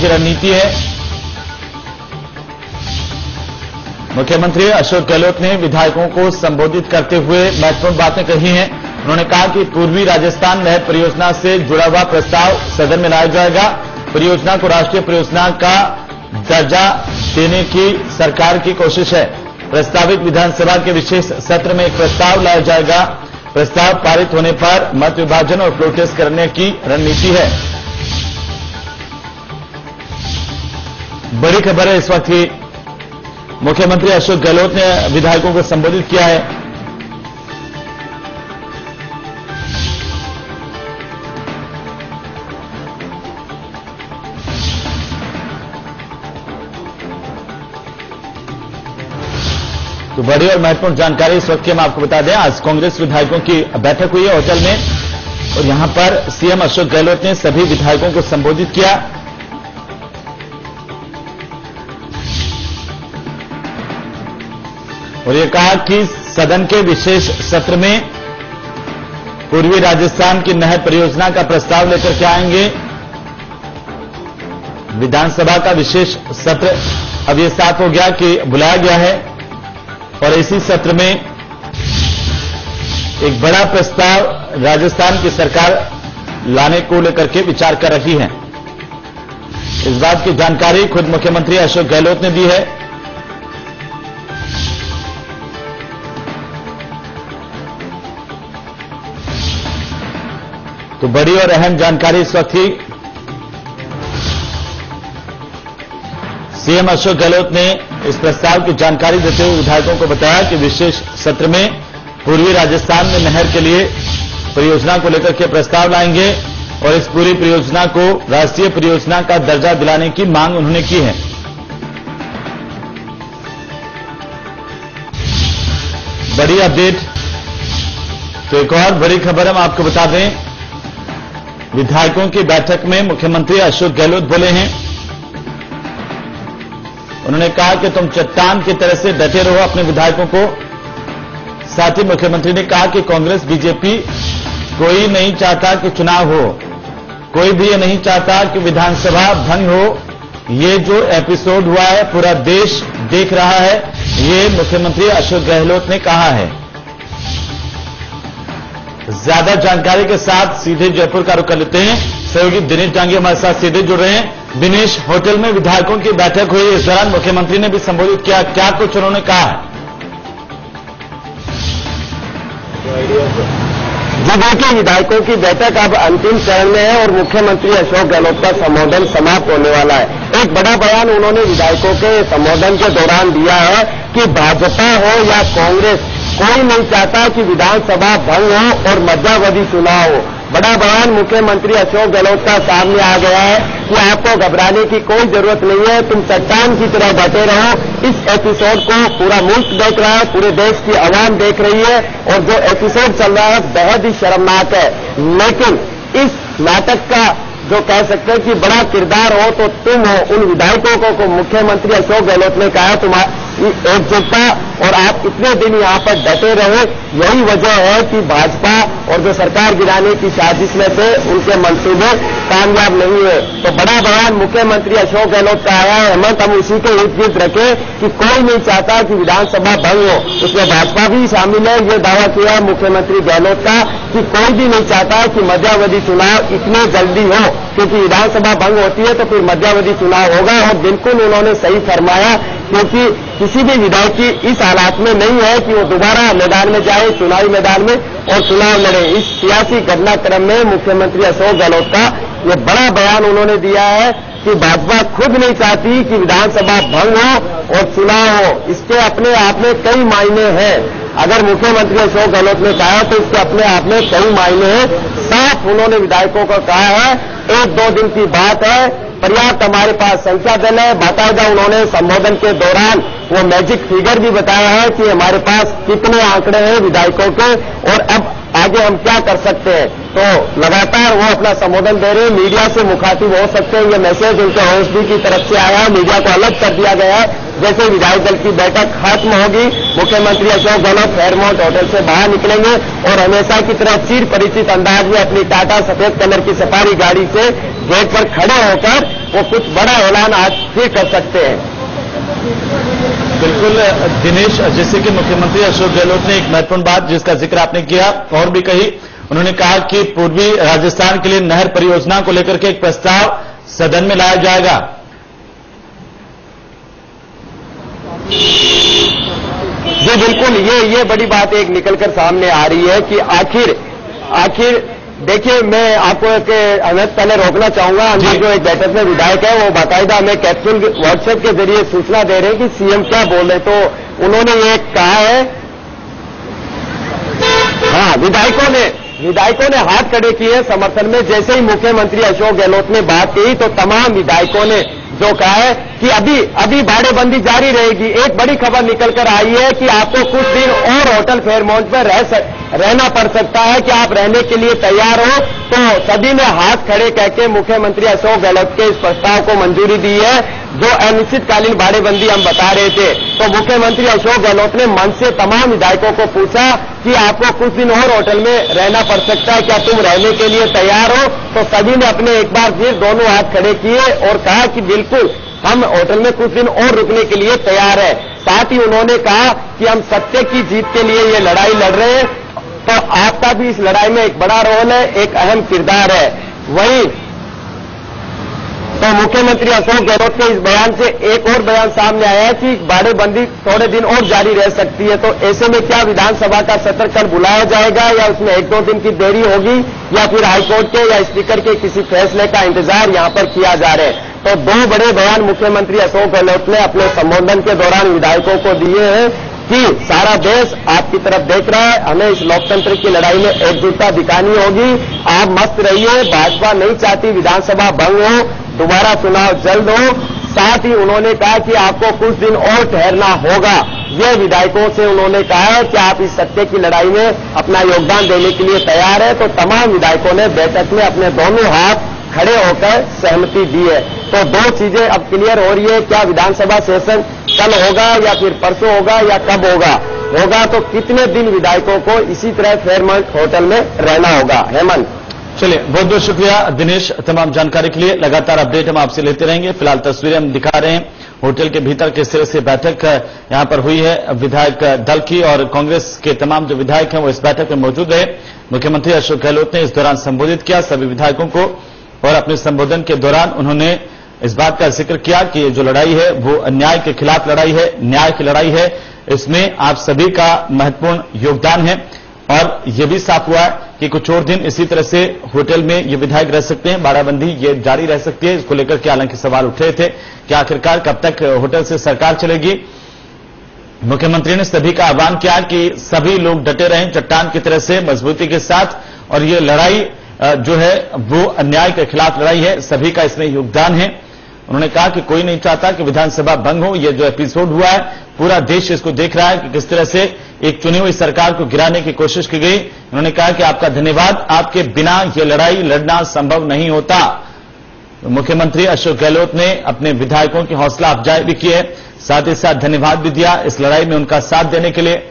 की रणनीति है। मुख्यमंत्री अशोक गहलोत ने विधायकों को संबोधित करते हुए महत्वपूर्ण बातें कही हैं। उन्होंने कहा कि पूर्वी राजस्थान नहर परियोजना से जुड़ा हुआ प्रस्ताव सदन में लाया जाएगा। परियोजना को राष्ट्रीय परियोजना का दर्जा देने की सरकार की कोशिश है। प्रस्तावित विधानसभा के विशेष सत्र में एक प्रस्ताव लाया जाएगा। प्रस्ताव पारित होने पर मत विभाजन और प्रोटेस्ट करने की रणनीति है। बड़ी खबर है इस वक्त की। मुख्यमंत्री अशोक गहलोत ने विधायकों को संबोधित किया है। तो बड़ी और महत्वपूर्ण जानकारी इस वक्त की हम आपको बता दें। आज कांग्रेस विधायकों की बैठक हुई है होटल में और यहां पर सीएम अशोक गहलोत ने सभी विधायकों को संबोधित किया। और ये कहा कि सदन के विशेष सत्र में पूर्वी राजस्थान की नहर परियोजना का प्रस्ताव लेकर के आएंगे। विधानसभा का विशेष सत्र अब ये साफ हो गया कि बुलाया गया है और इसी सत्र में एक बड़ा प्रस्ताव राजस्थान की सरकार लाने को लेकर के विचार कर रही है। इस बात की जानकारी खुद मुख्यमंत्री अशोक गहलोत ने दी है। तो बड़ी और अहम जानकारी इस वक्त थी। सीएम अशोक गहलोत ने इस प्रस्ताव की जानकारी देते हुए विधायकों को बताया कि विशेष सत्र में पूर्वी राजस्थान में नहर के लिए परियोजना को लेकर के प्रस्ताव लाएंगे और इस पूरी परियोजना को राष्ट्रीय परियोजना का दर्जा दिलाने की मांग उन्होंने की है। बड़ी अपडेट। तो एक और बड़ी खबर हम आपको बता दें। विधायकों की बैठक में मुख्यमंत्री अशोक गहलोत बोले हैं। उन्होंने कहा कि तुम चट्टान की तरह से डटे रहो अपने विधायकों को। साथ ही मुख्यमंत्री ने कहा कि कांग्रेस बीजेपी कोई नहीं चाहता कि चुनाव हो, कोई भी ये नहीं चाहता कि विधानसभा भंग हो। ये जो एपिसोड हुआ है पूरा देश देख रहा है, ये मुख्यमंत्री अशोक गहलोत ने कहा है। ज्यादा जानकारी के साथ सीधे जयपुर का रुख कर लेते हैं। सहयोगी दिनेश डांगी हमारे साथ सीधे जुड़ रहे हैं। दिनेश, होटल में विधायकों की बैठक हुई, इस दौरान मुख्यमंत्री ने भी संबोधित किया, क्या कुछ उन्होंने कहा है? जी देखिए, विधायकों की बैठक अब अंतिम चरण में है और मुख्यमंत्री अशोक गहलोत का संबोधन समाप्त होने वाला है। एक बड़ा बयान उन्होंने विधायकों के संबोधन के दौरान दिया है कि भाजपा हो या कांग्रेस, कोई नहीं चाहता कि विधानसभा भंग हो और मध्यावधि चुनाव हो। बड़ा बयान मुख्यमंत्री अशोक गहलोत का सामने आ गया है कि आपको घबराने की कोई जरूरत नहीं है, तुम चट्टान की तरह डटे रहो। इस एपिसोड को पूरा मुल्क देख रहा है, पूरे देश की आवाम देख रही है और जो एपिसोड चल रहा है बेहद ही शर्मनाक है। लेकिन इस नाटक का जो कह सकते हैं कि बड़ा किरदार हो तो तुम हो। उन विधायकों को मुख्यमंत्री अशोक गहलोत ने कहा तुम्हारी एकजुटता और आप इतने दिन यहां पर डटे रहे, यही वजह है कि भाजपा और जो सरकार गिराने की साजिश में थे उनके मंसूबे कामयाब नहीं हुए। तो बड़ा बयान मुख्यमंत्री अशोक गहलोत का आया है। हेमंत, हम उसी के इर्द गिर्द रखें कि कोई नहीं चाहता कि विधानसभा भंग हो। उसमें भाजपा भी शामिल है। ये दावा किया मुख्यमंत्री गहलोत का कि कोई भी नहीं चाहता कि मध्यावधि चुनाव इतने जल्दी हो, क्योंकि विधानसभा भंग होती है तो फिर मध्यावधि चुनाव होगा। और बिल्कुल उन्होंने सही फरमाया, क्योंकि किसी भी विधायक की इस हालात में नहीं है कि वो दोबारा मैदान में जाए, चुनावी मैदान में और चुनाव लड़े। इस सियासी घटनाक्रम में मुख्यमंत्री अशोक गहलोत का ये बड़ा बयान उन्होंने दिया है कि भाजपा खुद नहीं चाहती कि विधानसभा भंग हो और चुनाव हो। इसके अपने आप में कई मायने हैं। अगर मुख्यमंत्री अशोक गहलोत ने कहा तो इसके अपने आप में कई मायने हैं। साफ उन्होंने विधायकों को कहा है, 1-2 दिन की बात है, पर्याप्त हमारे पास संख्या दल है। बाकायदा उन्होंने संबोधन के दौरान वो मैजिक फिगर भी बताया है कि हमारे पास कितने आंकड़े हैं विधायकों के और अब आगे हम क्या कर सकते हैं। तो लगातार वो अपना संबोधन दे रहे हैं, मीडिया से मुखातिब हो सकते हैं। ये मैसेज उनके ओएसडी की तरफ से आया है, मीडिया को अलग कर दिया गया है। जैसे विधायक दल की बैठक खत्म होगी, मुख्यमंत्री अशोक गहलोत फेयरमाउंट होटल से बाहर निकलेंगे और हमेशा की तरह चिर परिचित अंदाज में अपनी टाटा सफेद कलर की सफारी गाड़ी से गेट पर खड़े होकर वो कुछ बड़ा ऐलान आज फिर कर सकते हैं। बिल्कुल दिनेश, जैसे कि मुख्यमंत्री अशोक गहलोत ने एक महत्वपूर्ण बात जिसका जिक्र आपने किया और भी कही, उन्होंने कहा कि पूर्वी राजस्थान के लिए नहर परियोजना को लेकर के एक प्रस्ताव सदन में लाया जाएगा। जी बिल्कुल, ये बड़ी बात एक निकलकर सामने आ रही है कि आखिर देखिए, मैं आपको पहले रोकना चाहूंगा। अंदर जो एक बैठक में विधायक है वो बाकायदा हमें कैप्सूल व्हाट्सएप के जरिए सूचना दे रहे हैं कि सीएम क्या बोल रहे, तो उन्होंने ये कहा है, हाँ, विधायकों ने हाथ खड़े किए समर्थन में। जैसे ही मुख्यमंत्री अशोक गहलोत ने बात की तो तमाम विधायकों ने जो कहा है कि अभी बाड़ेबंदी जारी रहेगी। एक बड़ी खबर निकलकर आई है कि आपको कुछ दिन और होटल फेयरमाउंट में रहना पड़ सकता है, कि आप रहने के लिए तैयार हो। तो सभी ने हाथ खड़े कहकर मुख्यमंत्री अशोक गहलोत के इस प्रस्ताव को मंजूरी दी है, जो अनिश्चितकालीन बाड़ेबंदी हम बता रहे थे। तो मुख्यमंत्री अशोक गहलोत ने मन से तमाम विधायकों को पूछा कि आपको कुछ दिन और होटल में रहना पड़ सकता है, क्या तुम रहने के लिए तैयार हो? तो सभी ने अपने एक बार फिर दोनों हाथ खड़े किए और कहा कि बिल्कुल हम होटल में कुछ दिन और रुकने के लिए तैयार है। साथ ही उन्होंने कहा कि हम सत्य की जीत के लिए ये लड़ाई लड़ रहे हैं, तो आपका भी इस लड़ाई में एक बड़ा रोल है, एक अहम किरदार है। वहीं तो मुख्यमंत्री अशोक गहलोत के इस बयान से एक और बयान सामने आया है कि बाड़ेबंदी थोड़े दिन और जारी रह सकती है। तो ऐसे में क्या विधानसभा का सत्र कल बुलाया जाएगा या उसमें 1-2 दिन की देरी होगी, या फिर हाईकोर्ट के या स्पीकर के किसी फैसले का इंतजार यहां पर किया जा रहा है। तो 2 बड़े बयान मुख्यमंत्री अशोक गहलोत ने अपने संबोधन के दौरान विधायकों को दिए हैं कि सारा देश आपकी तरफ देख रहा है, हमें इस लोकतंत्र की लड़ाई में एकजुटता दिखानी होगी। आप मस्त रहिए, भाजपा नहीं चाहती विधानसभा भंग हो, दोबारा चुनाव जल्द हो। साथ ही उन्होंने कहा कि आपको कुछ दिन और ठहरना होगा। ये विधायकों से उन्होंने कहा है कि आप इस सत्य की लड़ाई में अपना योगदान देने के लिए तैयार है। तो तमाम विधायकों ने बैठक में अपने दोनों हाथ खड़े होकर सहमति दी है। तो 2 चीजें अब क्लियर हो रही है, क्या विधानसभा सेशन कल होगा या फिर परसों होगा या कब होगा तो कितने दिन विधायकों को इसी तरह फेयरमाउंट होटल में रहना होगा। हेमंत, चलिए, बहुत बहुत शुक्रिया दिनेश तमाम जानकारी के लिए। लगातार अपडेट हम आपसे लेते रहेंगे। फिलहाल तस्वीरें हम दिखा रहे हैं होटल के भीतर किस तरह से बैठक यहां पर हुई है विधायक दल की, और कांग्रेस के तमाम जो विधायक हैं वो इस बैठक में मौजूद रहे। मुख्यमंत्री अशोक गहलोत ने इस दौरान संबोधित किया सभी विधायकों को, और अपने संबोधन के दौरान उन्होंने इस बात का जिक्र किया कि ये जो लड़ाई है वो अन्याय के खिलाफ लड़ाई है, न्याय की लड़ाई है। इसमें आप सभी का महत्वपूर्ण योगदान है, और ये भी साफ हुआ है कि कुछ और दिन इसी तरह से होटल में ये विधायक रह सकते हैं, बाड़ाबंदी ये जारी रह सकती है। इसको लेकर के हालांकि सवाल उठ रहे थे कि आखिरकार कब तक होटल से सरकार चलेगी। मुख्यमंत्री ने सभी का आह्वान किया कि सभी लोग डटे रहें चट्टान की तरह से मजबूती के साथ, और ये लड़ाई जो है वो अन्याय के खिलाफ लड़ाई है, सभी का इसमें योगदान है। उन्होंने कहा कि कोई नहीं चाहता कि विधानसभा भंग हो। ये जो एपिसोड हुआ है पूरा देश इसको देख रहा है कि किस तरह से एक चुनी हुई सरकार को गिराने की कोशिश की गई। उन्होंने कहा कि आपका धन्यवाद, आपके बिना ये लड़ाई लड़ना संभव नहीं होता। मुख्यमंत्री अशोक गहलोत ने अपने विधायकों की हौसला अफजाई भी की है, साथ ही साथ धन्यवाद भी दिया इस लड़ाई में उनका साथ देने के लिए।